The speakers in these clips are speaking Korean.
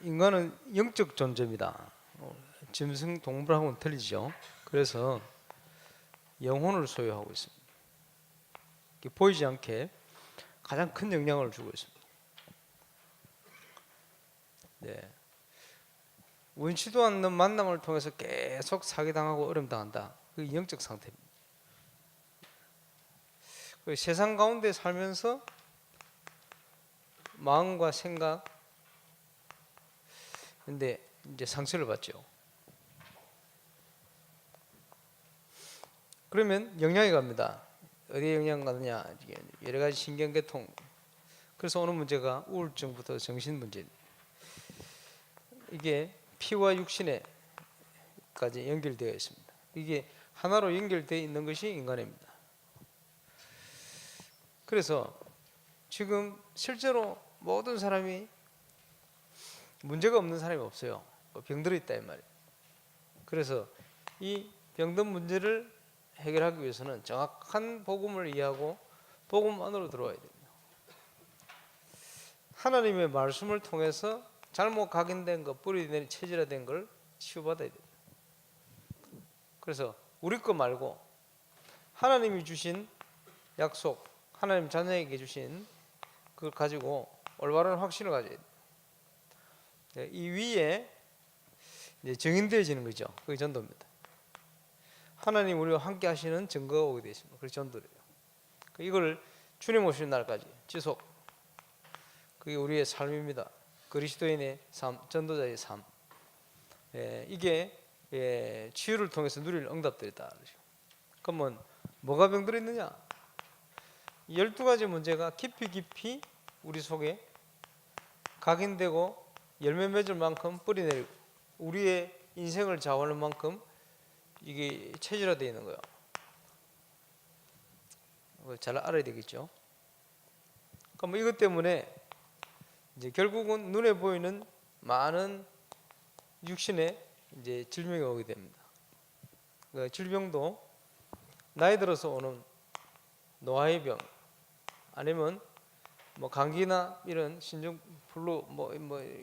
인간은 영적 존재입니다. 짐승 동물하고는 틀리죠. 그래서 영혼을 소유하고 있습니다. 보이지 않게 가장 큰 영향을 주고 있습니다. 네. 원치도 않는 만남을 통해서 계속 사기당하고 어려움당한다. 그게 영적 상태입니다. 세상 가운데 살면서 마음과 생각, 근데 이제 상처를 받죠. 그러면 영향이 갑니다. 어디에 영향 가느냐? 여러 가지 신경계통. 그래서 오는 문제가 우울증부터 정신 문제입니다. 이게 피와 육신에까지 연결되어 있습니다. 이게 하나로 연결되어 있는 것이 인간입니다. 그래서 지금 실제로 모든 사람이 문제가 없는 사람이 없어요. 병들어 있다 이 말이에요. 그래서 이 병든 문제를 해결하기 위해서는 정확한 복음을 이해하고 복음 안으로 들어와야 됩니다. 하나님의 말씀을 통해서 잘못 각인된 것, 뿌리된 체질화된 걸 치유받아야 됩니다. 그래서 우리 거 말고 하나님이 주신 약속, 하나님 자녀에게 주신 그걸 가지고 올바른 확신을 가져야 돼요. 이 위에 이제 정인되어지는 거죠. 그게 전도입니다. 하나님 우리와 함께 하시는 증거가 오게 되어 있습니다. 그게 전도래요. 이걸 주님 오시는 날까지 지속. 그게 우리의 삶입니다. 그리스도인의 삶, 전도자의 삶. 이게 치유를 통해서 누릴 응답들이다. 그러면 뭐가 병들어 있느냐? 12가지 문제가 깊이 우리 속에 각인되고 열매 맺을 만큼 뿌리내리고 우리의 인생을 좌우하는 만큼 이게 체질화되어 있는 거예요. 잘 알아야 되겠죠. 그럼 이것 때문에 이제 결국은 눈에 보이는 많은 육신의 이제 질병이 오게 됩니다. 그 질병도 나이 들어서 오는 노화의 병, 아니면 뭐 감기나 이런 신종 플루 뭐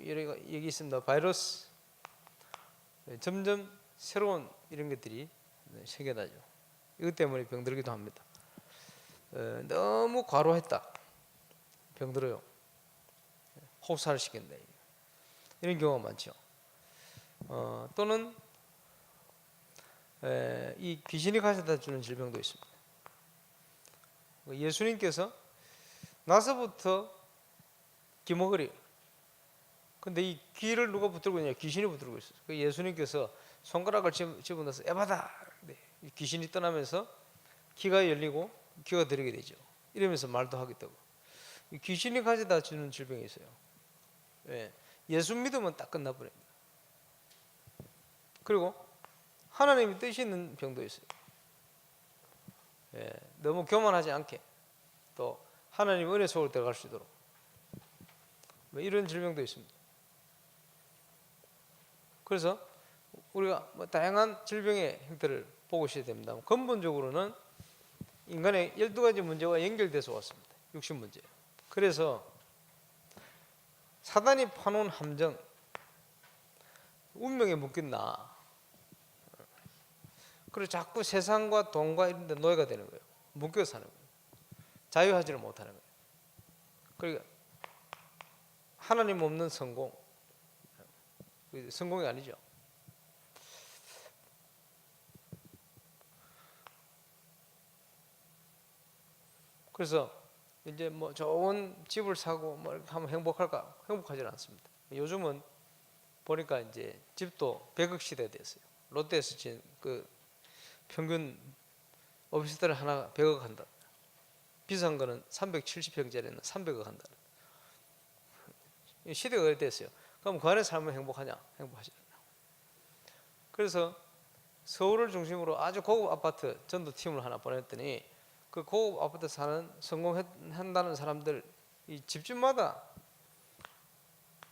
여러 얘기 있습니다. 바이러스, 점점 새로운 이런 것들이 생겨나죠. 이것 때문에 병들기도 합니다. 너무 과로했다, 병들어요. 혹사를 시킨다, 이런 경우가 많죠. 또는 이 귀신이 가져다 주는 질병도 있습니다. 예수님께서 나서부터 기머거리. 근데 이 귀를 누가 붙들고 있냐? 귀신이 붙들고 있어요. 예수님께서 손가락을 집어넣어서 에바다. 네. 귀신이 떠나면서 귀가 열리고 귀가 들리게 되죠. 이러면서 말도 하겠다고. 귀신이 가져다 주는 질병이 있어요. 예수 믿으면 딱 끝나버립니다. 그리고 하나님이 뜻이 있는 병도 있어요. 너무 교만하지 않게 또 하나님 은혜 속으로 들어갈 수 있도록 이런 질병도 있습니다. 그래서 우리가 다양한 질병의 형태를 보고 있어야 됩니다. 근본적으로는 인간의 12가지 문제와 연결돼서 왔습니다. 육신 문제. 그래서 사단이 파놓은 함정, 운명에 묶였나. 그리고 자꾸 세상과 돈과 이런 데 노예가 되는 거예요. 묶여 사는 거예요. 자유하지를 못하는 거예요. 그러니까 하나님 없는 성공, 성공이 아니죠. 그래서 이제 뭐 좋은 집을 사고 뭐 이렇게 하면 행복할까? 행복하지는 않습니다. 요즘은 보니까 이제 집도 100억 시대가 됐어요. 롯데에서 지은 그 평균 오피스텔 하나 100억 한다. 비싼 거는 370평짜리는 300억 한다. 시대가 그렇게 됐어요. 그럼 그 안에 살면 행복하냐? 행복하지 않냐. 그래서 서울을 중심으로 아주 고급 아파트 전도팀을 하나 보냈더니 그 고급 아파트 사는 성공한다는 사람들 이 집집마다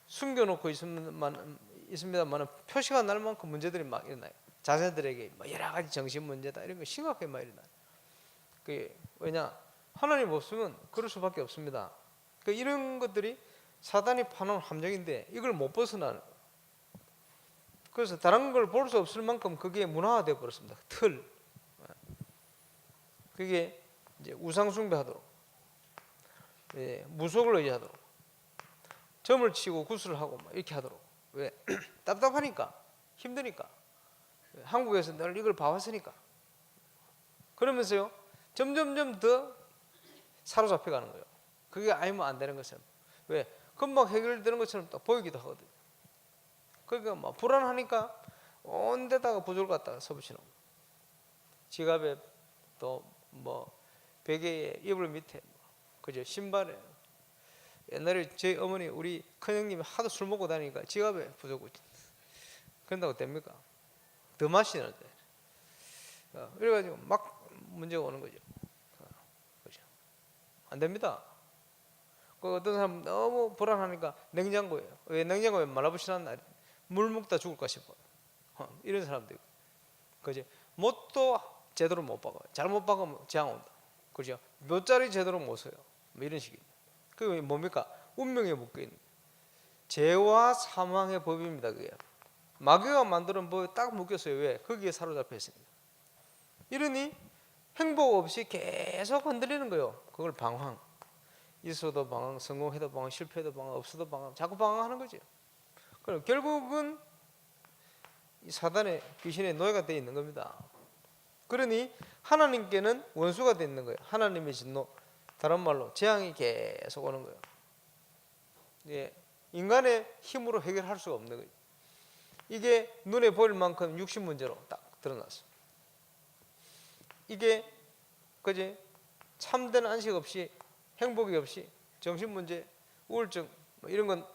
숨겨놓고 있습니다만 표시가 날 만큼 문제들이 막 일어나요. 자녀들에게 여러 가지 정신 문제다 이런 거 심각하게 막 일어나요. 왜냐? 하나님 없으면 그럴 수밖에 없습니다. 이런 것들이 사단이 파놓은 함정인데 이걸 못 벗어나는 거예요. 그래서 다른 걸 볼 수 없을 만큼 그게 문화화되어 버렸습니다. 틀. 그게 이제 우상 숭배하도록, 무속을 의지하도록, 점을 치고 구슬을 하고 막 이렇게 하도록. 왜? 답답하니까, 힘드니까. 한국에서 늘 이걸 봐왔으니까. 그러면서요, 점점점 더 사로잡혀가는 거예요. 그게 아니면 안 되는 것처럼. 왜? 금방 해결되는 것처럼 또 보이기도 하거든요. 그러니까 막 불안하니까 온 데다가 부조를 갖다가 서붙이는 거예요. 지갑에 또 뭐 베개에 이불 밑에 그죠, 신발에. 옛날에 저희 어머니 우리 큰형님이 하도 술 먹고 다니니까 지갑에 부조고 그런다고 됩니까? 더 마시는데. 그래가지고 막 문제가 오는 거죠. 그죠? 안 됩니다. 그 어떤 사람 너무 불안하니까 냉장고에, 왜 냉장고에 말아붙이는 날 물 먹다 죽을까 싶어. 이런 사람도 있고. 그죠? 못도 제대로 못 박아요. 잘못 박으면 재앙 온다. 그죠? 묘자리 제대로 못 써요. 뭐 이런 식이에요. 그게 뭡니까? 운명에 묶여 있는 죄와 사망의 법입니다. 그게 마귀가 만드는 법에 딱 묶였어요. 왜? 거기에 사로잡혀 있습니다. 이러니 행복 없이 계속 흔들리는 거예요. 그걸 방황. 있어도 방황, 성공해도 방황, 실패해도 방황, 없어도 방황, 자꾸 방황하는 거죠. 그럼 결국은 이 사단의 귀신의 노예가 되어 있는 겁니다. 그러니 하나님께는 원수가 되어 있는 거예요. 하나님의 진노, 다른 말로 재앙이 계속 오는 거예요. 예, 인간의 힘으로 해결할 수가 없는 거예요. 이게 눈에 보일 만큼 육신 문제로 딱 드러났어요. 이게 그지, 참된 안식 없이, 행복이 없이, 정신 문제, 우울증 뭐 이런 건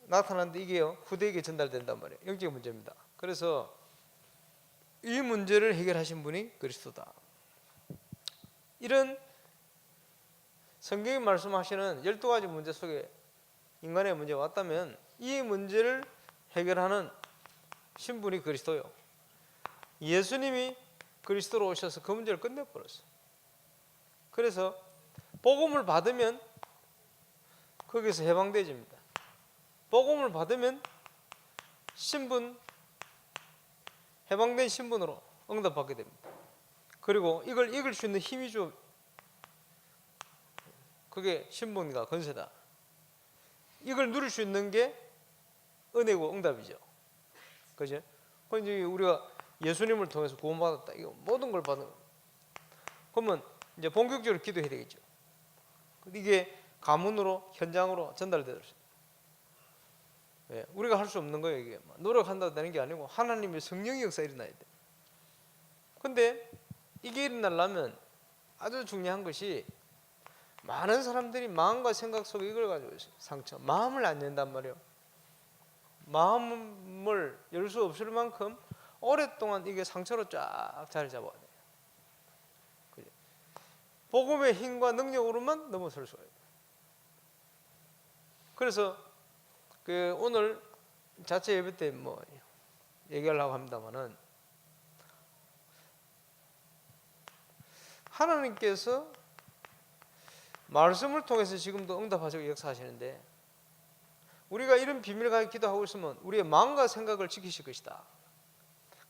나타나는데 이게요, 후대에게 전달된단 말이에요. 영적 문제입니다. 그래서 이 문제를 해결하신 분이 그리스도다. 이런 성경이 말씀하시는 12가지 문제 속에 인간의 문제가 왔다면 이 문제를 해결하는 신분이 그리스도요. 예수님이 그리스도로 오셔서 그 문제를 끝내버렸어요. 그래서 복음을 받으면 거기서 해방되집니다. 복음을 받으면 신분, 해방된 신분으로 응답받게 됩니다. 그리고 이걸 이길 수 있는 힘이 좀, 그게 신분과 권세다. 이걸 누릴 수 있는 게 은혜고 응답이죠. 그죠? 그런데 우리가 예수님을 통해서 구원받았다, 이거 모든 걸 받는, 그러면 이제 본격적으로 기도해야 되겠죠. 이게 가문으로, 현장으로 전달되더라고요. 예, 우리가 할 수 없는 거예요. 이게 노력한다고 되는 게 아니고 하나님의 성령의 역사 일어나야 돼. 근데 이게 일어나려면 아주 중요한 것이, 많은 사람들이 마음과 생각 속에 이걸 가지고 있어요. 상처, 마음을 안 연단 말이에요. 마음을 열 수 없을 만큼 오랫동안 이게 상처로 쫙 자리 잡아야 돼요. 그죠? 복음의 힘과 능력으로만 넘어설 수가 있어요. 그래서 오늘 자체 예배 때 뭐 얘기하려고 합니다만은, 하나님께서 말씀을 통해서 지금도 응답하시고 역사하시는데, 우리가 이런 비밀을 가지고 기도하고 있으면 우리의 마음과 생각을 지키실 것이다.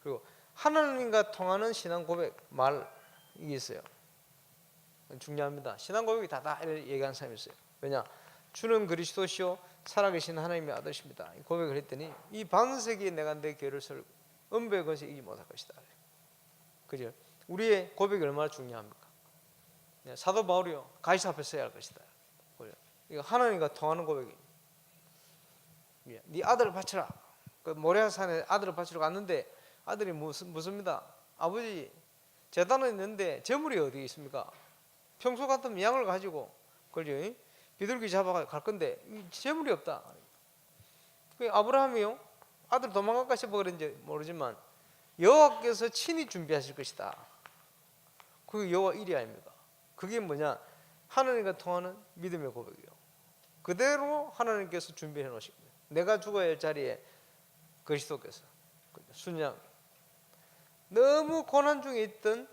그리고 하나님과 통하는 신앙 고백, 말이 있어요. 중요합니다. 신앙 고백이 다 얘기하는 사람이 있어요. 왜냐? 주는 그리스도시요 살아계신 하나님의 아들이십니다. 고백을 했더니 이 반세기에 내가 내 교회를 설고 은배의 것에 이기지 못할 것이다. 그죠? 우리의 고백이 얼마나 중요합니까? 사도 바울이요, 가이사 앞에 서야 할 것이다. 이거 하나님과 통하는 고백이에요. 네 아들을 바치라. 그 모리아산에 아들을 바치러 갔는데 아들이 무슨입니다. 아버지, 제단은 있는데 재물이 어디 있습니까? 평소 같으면 양을 가지고 그죠? 비둘기 잡아가 갈 건데 재물이 없다. 아브라함이요, 아들 도망갈까 싶어 그런지 모르지만 여호와께서 친히 준비하실 것이다. 그게 여호와 일이 아닙니까? 그게 뭐냐? 하나님과 통하는 믿음의 고백이요. 그대로 하나님께서 준비해 놓으신 거예요. 내가 죽어야 할 자리에 그리스도께서 순양. 너무 고난 중에 있던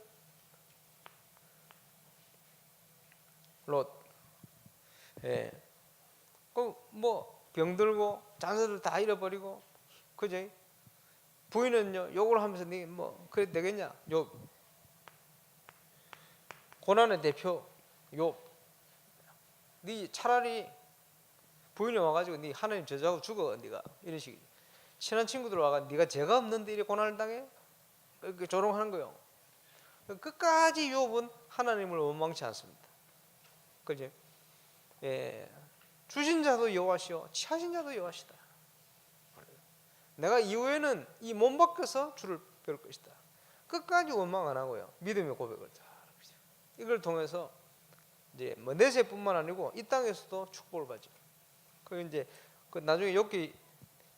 롯, 예, 뭐 병들고 자녀들 다 잃어버리고, 그지? 부인은요 욕을 하면서 네 뭐 그래 되겠냐? 욥. 고난의 대표 욥. 네 차라리 부인이 와가지고 네 하나님 저주하고 죽어, 네가 이런 식이. 친한 친구들 와가 네가 죄가 없는데 이렇게 고난을 당해? 이렇게 조롱하는 거요. 끝까지 욥은 하나님을 원망치 않습니다. 그지? 예, 주신 자도 여호와시요 취하신 자도 여호와시다. 내가 이후에는 이 몸 바뀌어서 주를 배울 것이다. 끝까지 원망 안 하고요. 믿음의 고백을 다. 이걸 통해서 이제 뭐 내세뿐만 아니고 이 땅에서도 축복을 받죠. 그 이제 그 나중에 욥기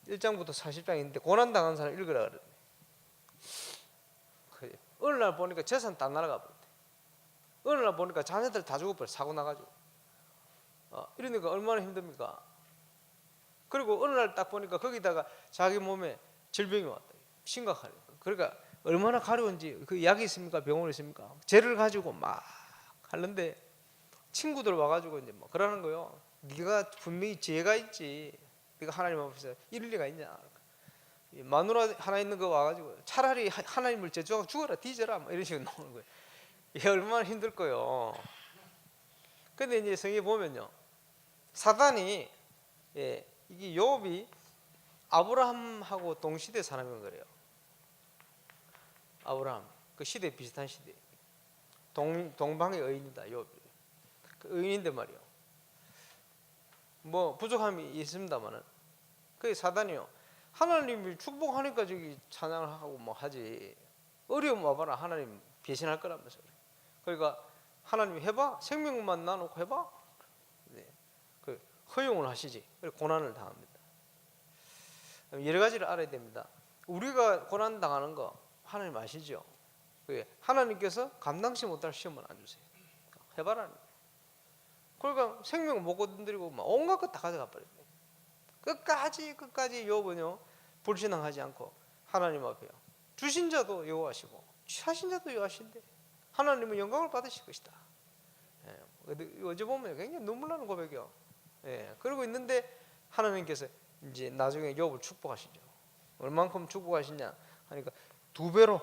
1장부터 40장인데 고난 당한 사람 읽으라 그러네. 어느 날 보니까 재산 다 날아가 버렸대. 어느 날 보니까 자녀들 다 죽어버려, 사고 나가지고. 이러니까 얼마나 힘듭니까? 그리고 어느 날 딱 보니까 거기다가 자기 몸에 질병이 왔다. 심각하니까. 그러니까 얼마나 가려운지. 그 약이 있습니까? 병원에 있습니까? 죄를 가지고 막 하는데 친구들 와가지고 이제 뭐 그러는 거요. 네가 분명히 죄가 있지. 네가 하나님 앞에서 이럴 리가 있냐? 마누라 하나 있는 거 와가지고 차라리 하나님을 저주하고 죽어라, 뒤져라, 뭐 이런 식으로 나오는 거예요. 이게 얼마나 힘들 거요. 근데 이제 성경에 보면요, 사단이 이게 욥이 아브라함하고 동시대 사람인 거래요. 아브라함 그 시대 비슷한 시대. 동방의 의인이다 욥이. 그 의인인데 말이요. 뭐 부족함이 있습니다만은 그 사단이요. 하나님이 축복하니까 저기 찬양을 하고 뭐 하지. 어려움 와봐라 하나님 배신할 거라면서. 그러니까 하나님 해봐, 생명만 나놓고 해봐. 네. 그 허용을 하시지. 고난을 당합니다. 여러 가지를 알아야 됩니다. 우리가 고난 당하는 거 하나님 아시죠? 하나님께서 감당치 못할 시험은 안 주세요. 해봐라. 그러니까 생명을 못 건드리고 막 온갖 것 다 가져가 버렸네. 끝까지 욥은요 불신앙하지 않고 하나님 앞에요. 주신 자도 여호와시고 취하신 자도 여호와신데 하나님은 영광을 받으실 것이다. 어제 보면 굉장히 눈물 나는 고백이요. 그러고 있는데 하나님께서 이제 나중에 욥을 축복하시죠. 얼만큼 축복하시냐 하니까 두 배로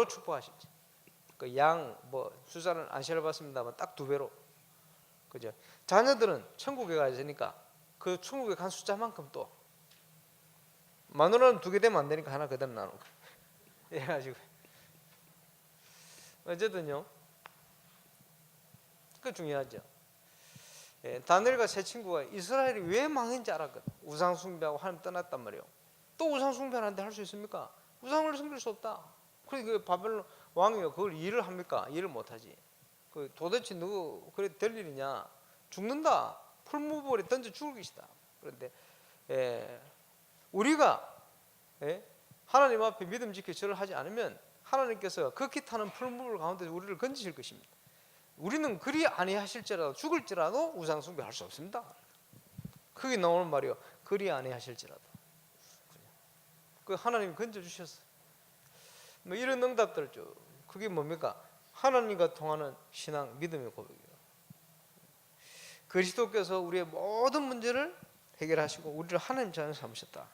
축복하시지. 그 양 뭐 숫자는 안 세어봤습니다만 딱 두 배로. 그죠? 자녀들은 천국에 가 있으니까 그 천국에 간 숫자만큼 또 마누라는 두 개 되면 안 되니까 하나 그대로 나누고 해가지고 어쨌든요 그 중요하죠. 다니엘과 세 친구가 이스라엘이 왜 망했는지 알았거든. 우상 숭배하고 하나님 떠났단 말이에요. 또 우상 숭배하는데 할 수 있습니까? 우상을 숨길 수 없다. 그래서 그 바벨론 왕이요 그걸 이해를 합니까? 이해를 못하지. 그 도대체 누구 그래 될 일이냐? 죽는다. 풀무불에 던져 죽을 것이다. 그런데 우리가 하나님 앞에 믿음 지켜 절을 하지 않으면 하나님께서 극히 타는 풀무불 가운데 우리를 건지실 것입니다. 우리는 그리 아니하실지라도 죽을지라도 우상 숭배할 수 없습니다. 그게 나오는 말이요. 그리 아니하실지라도. 그 하나님이 건져 주셨어. 뭐 이런 응답들 쭉. 그게 뭡니까? 하나님과 통하는 신앙, 믿음의 고백이에요. 그리스도께서 우리의 모든 문제를 해결하시고 우리를 하나님 자녀 삼으셨다.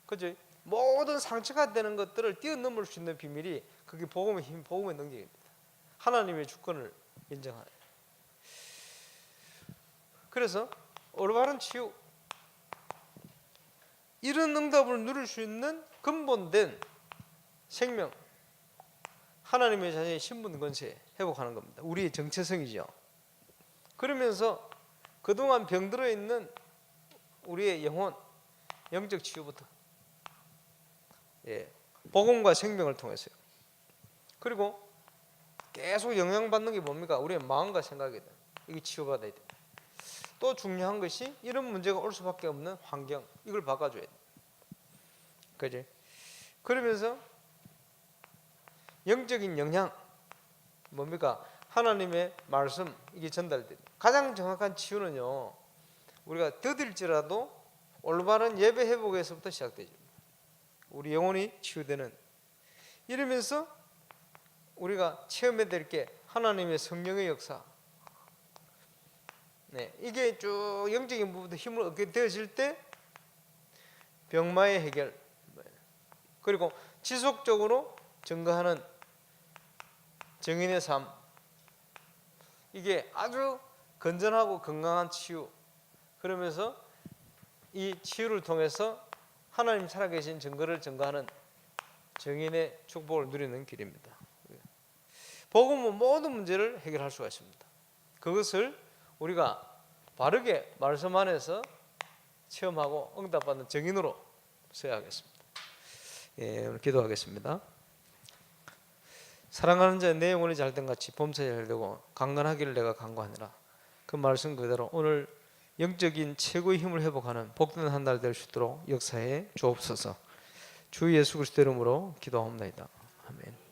그죠? 모든 상처가 되는 것들을 뛰어넘을 수 있는 비밀이 그게 복음의 힘, 복음의 능력입니다. 하나님의 주권을 인정하는. 그래서 올바른 치유, 이런 응답을 누릴 수 있는 근본된 생명, 하나님의 자녀의 신분 권세 회복하는 겁니다. 우리의 정체성이죠. 그러면서 그동안 병들어 있는 우리의 영혼, 영적 치유부터 복음과 생명을 통해서요. 그리고 계속 영향받는 게 뭡니까? 우리의 마음과 생각이다. 이게 치유받아야 됩니다. 또 중요한 것이 이런 문제가 올 수밖에 없는 환경, 이걸 바꿔줘야 돼. 그지? 그러면서 영적인 영향, 뭡니까? 하나님의 말씀, 이게 전달돼요. 가장 정확한 치유는요, 우리가 더딜지라도 올바른 예배 회복에서부터 시작되죠. 우리 영혼이 치유되는. 이러면서 우리가 체험해야 될 게 하나님의 성령의 역사, 네, 이게 쭉 영적인 부분도 힘을 얻게 되어질 때 병마의 해결, 그리고 지속적으로 증거하는 증인의 삶, 이게 아주 건전하고 건강한 치유, 그러면서 이 치유를 통해서 하나님 살아계신 증거를 증거하는 증인의 축복을 누리는 길입니다. 복음은 모든 문제를 해결할 수가 있습니다. 그것을 우리가 바르게 말씀 안에서 체험하고 응답받는 증인으로 서야 하겠습니다. 예, 오늘 기도하겠습니다. 사랑하는 자의 내 영혼이 잘된 같이 범사에 잘되고 강건하기를 내가 간구하니라. 그 말씀 그대로 오늘 영적인 최고의 힘을 회복하는 복된 한 날 될 수 있도록 역사에 주옵소서. 주 예수 그리스도 이름으로 기도합니다. 아멘.